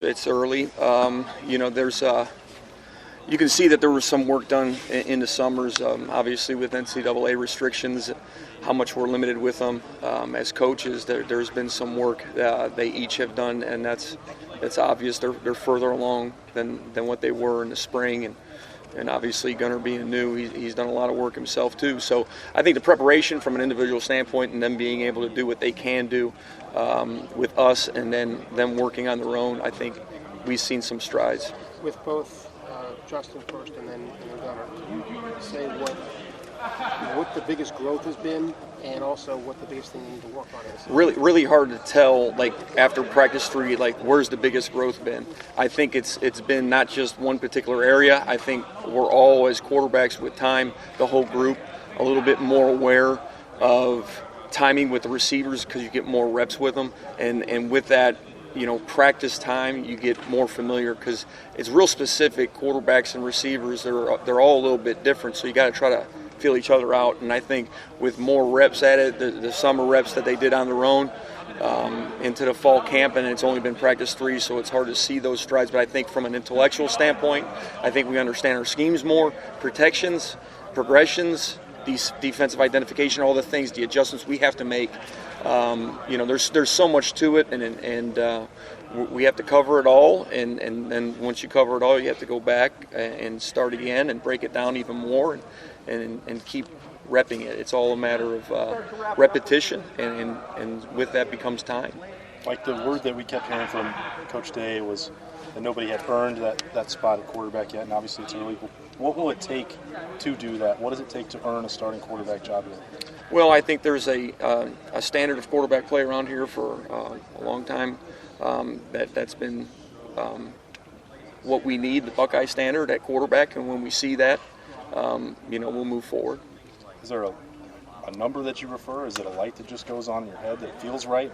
It's early. There's you can see that there was some work done in the summers, obviously with NCAA restrictions, how much we're limited with them. As coaches, there's been some work they each have done, and that's obvious. They're further along than what they were in the spring, and obviously Gunnar being new, he's done a lot of work himself too. So I think the preparation from an individual standpoint and them being able to do what they can do with us and then them working on their own, I think we've seen some strides. With both Justin first and then Gunnar, can you say what the biggest growth has been and also what the biggest thing you need to work on is? Really hard to tell, like after practice 3, like where's the biggest growth been. I think it's been not just one particular area. I think we're all, as quarterbacks with time, the whole group, a little bit more aware of timing with the receivers because you get more reps with them, and with that, practice time, you get more familiar because it's real specific. Quarterbacks and receivers, they're all a little bit different, so you got to try to feel each other out. And I think with more reps at it, the summer reps that they did on their own into the fall camp, and it's only been practice 3, so it's hard to see those strides. But I think from an intellectual standpoint, I think we understand our schemes more, protections, progressions, defensive identification, all the things, the adjustments we have to make. There's so much to it, and we have to cover it all. And then once you cover it all, you have to go back and start again and break it down even more and keep repping it. It's all a matter of repetition, and with that becomes time. Like the word that we kept hearing from Coach Day was that nobody had earned that spot at quarterback yet, and obviously it's early. What will it take to do that? What does it take to earn a starting quarterback job here? Well, I think there's a standard of quarterback play around here for a long time. That's been what we need, the Buckeye standard at quarterback, and when we see that, we'll move forward. Is there a number that you refer? Is it a light that just goes on in your head that feels right?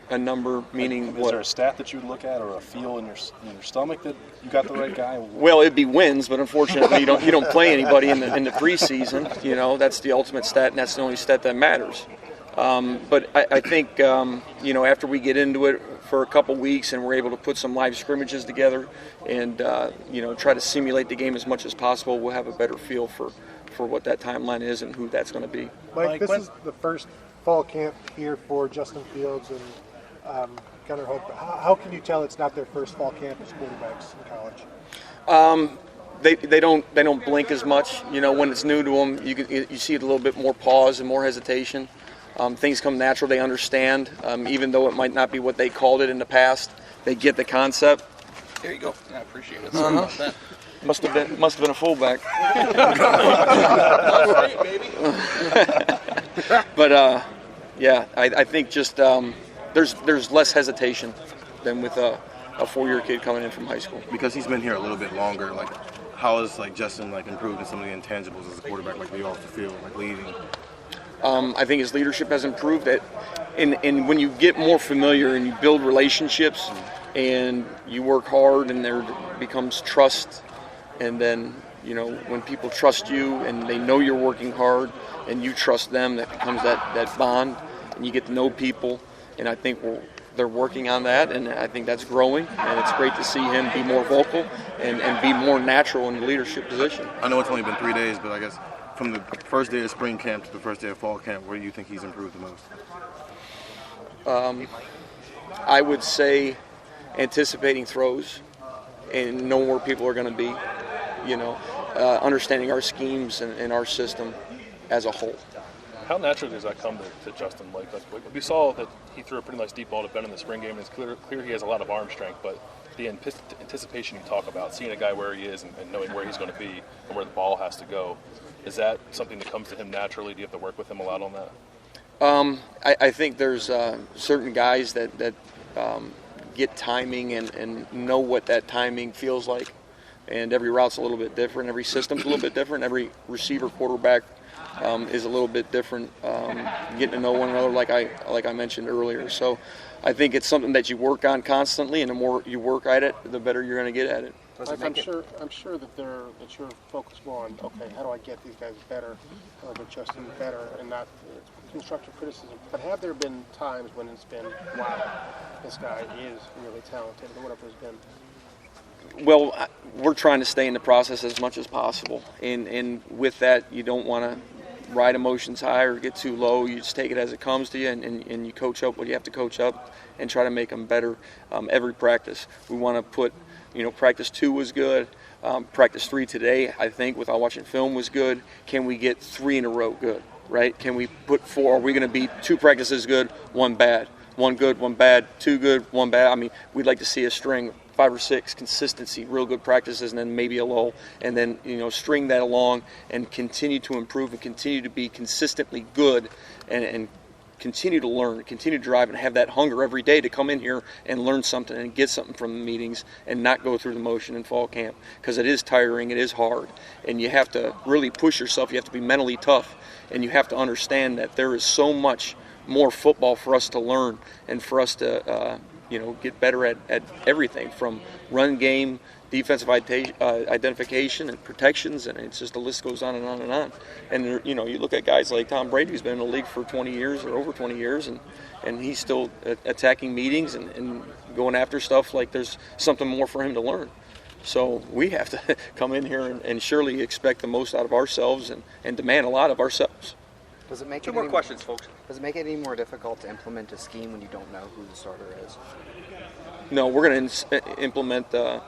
A number meaning what? Is there a stat that you would look at, or a feel in your stomach that you got the right guy? Well, it'd be wins, but unfortunately, you don't play anybody in the preseason. That's the ultimate stat, and that's the only stat that matters. But I think after we get into it for a couple weeks and we're able to put some live scrimmages together and try to simulate the game as much as possible, we'll have a better feel for what that timeline is and who that's going to be. Mike, this is the first fall camp here for Justin Fields and Gunnar Hope. How can you tell it's not their first fall camp as quarterbacks in college? They don't blink as much. When it's new to them, you see a little bit more pause and more hesitation. Things come natural. They understand, even though it might not be what they called it in the past. They get the concept. There you go. I appreciate it. Must have been a fullback. But I think just there's less hesitation than with a 4-year kid coming in from high school. Because he's been here a little bit longer, like how has Justin improved in some of the intangibles as a quarterback, like off the field, like leading? I think his leadership has improved. And when you get more familiar and you build relationships and you work hard and there becomes trust, and then when people trust you and they know you're working hard and you trust them, that becomes that bond, and you get to know people. And I think they're working on that, and I think that's growing, and it's great to see him be more vocal and be more natural in the leadership position. I know it's only been 3 days, but I guess from the first day of spring camp to the first day of fall camp, where do you think he's improved the most? I would say anticipating throws and knowing where people are going to be, understanding our schemes and our system as a whole. How naturally does that come to Justin? Like we saw that he threw a pretty nice deep ball to Ben in the spring game, and it's clear he has a lot of arm strength, but the anticipation you talk about, seeing a guy where he is and knowing where he's going to be and where the ball has to go, is that something that comes to him naturally? Do you have to work with him a lot on that? I think there's certain guys that get timing and know what that timing feels like, and every route's a little bit different, every system's a little bit different, every receiver, quarterback is a little bit different, getting to know one another like I mentioned earlier. So I think it's something that you work on constantly, and the more you work at it, the better you're going to get at it. I'm sure that you're focused more on, okay, how do I get these guys better, or get Justin better, and not constructive criticism, but have there been times when it's been, wow, this guy is really talented, or whatever it's been? Well, we're trying to stay in the process as much as possible, and with that, you don't want to ride emotions high or get too low. You just take it as it comes to you, and you coach up what you have to coach up and try to make them better every practice. We want to put, practice 2 was good. Practice 3 today, I think, without watching film, was good. Can we get 3 in a row good, right? Can we put 4? Are we going to be 2 practices good, 1 bad? 1 good, 1 bad, 2 good, 1 bad? I mean, we'd like to see a string, 5 or 6, consistency, real good practices, and then maybe a lull, and then, string that along and continue to improve and continue to be consistently good and continue to learn, continue to drive, and have that hunger every day to come in here and learn something and get something from the meetings and not go through the motion in fall camp, because it is tiring, it is hard, and you have to really push yourself. You have to be mentally tough, and you have to understand that there is so much more football for us to learn and for us to get better at everything from run game, defensive identification and protections, and it's just the list goes on and on and on. And you look at guys like Tom Brady, who's been in the league for 20 years or over 20 years, and he's still attacking meetings and going after stuff like there's something more for him to learn. So we have to come in here and surely expect the most out of ourselves and demand a lot of ourselves. Does it make Two it more any questions, folks. Does it make it any more difficult to implement a scheme when you don't know who the starter is? No, we're going to implement the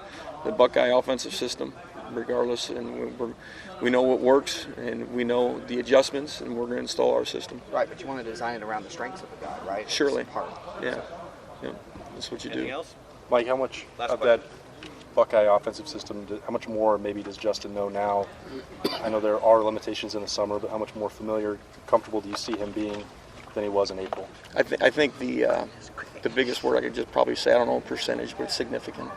Buckeye offensive system regardless, and we know what works, and we know the adjustments, and we're going to install our system. Right, but you want to design it around the strengths of the guy, right? Surely. It's part. Yeah, that's what you Anything do. else? Mike, how much Last of question. that Buckeye offensive system, how much more maybe does Justin know now? I know there are limitations in the summer, but how much more familiar, comfortable do you see him being than he was in April? I think the biggest word I could just probably say, I don't know percentage, but it's significant.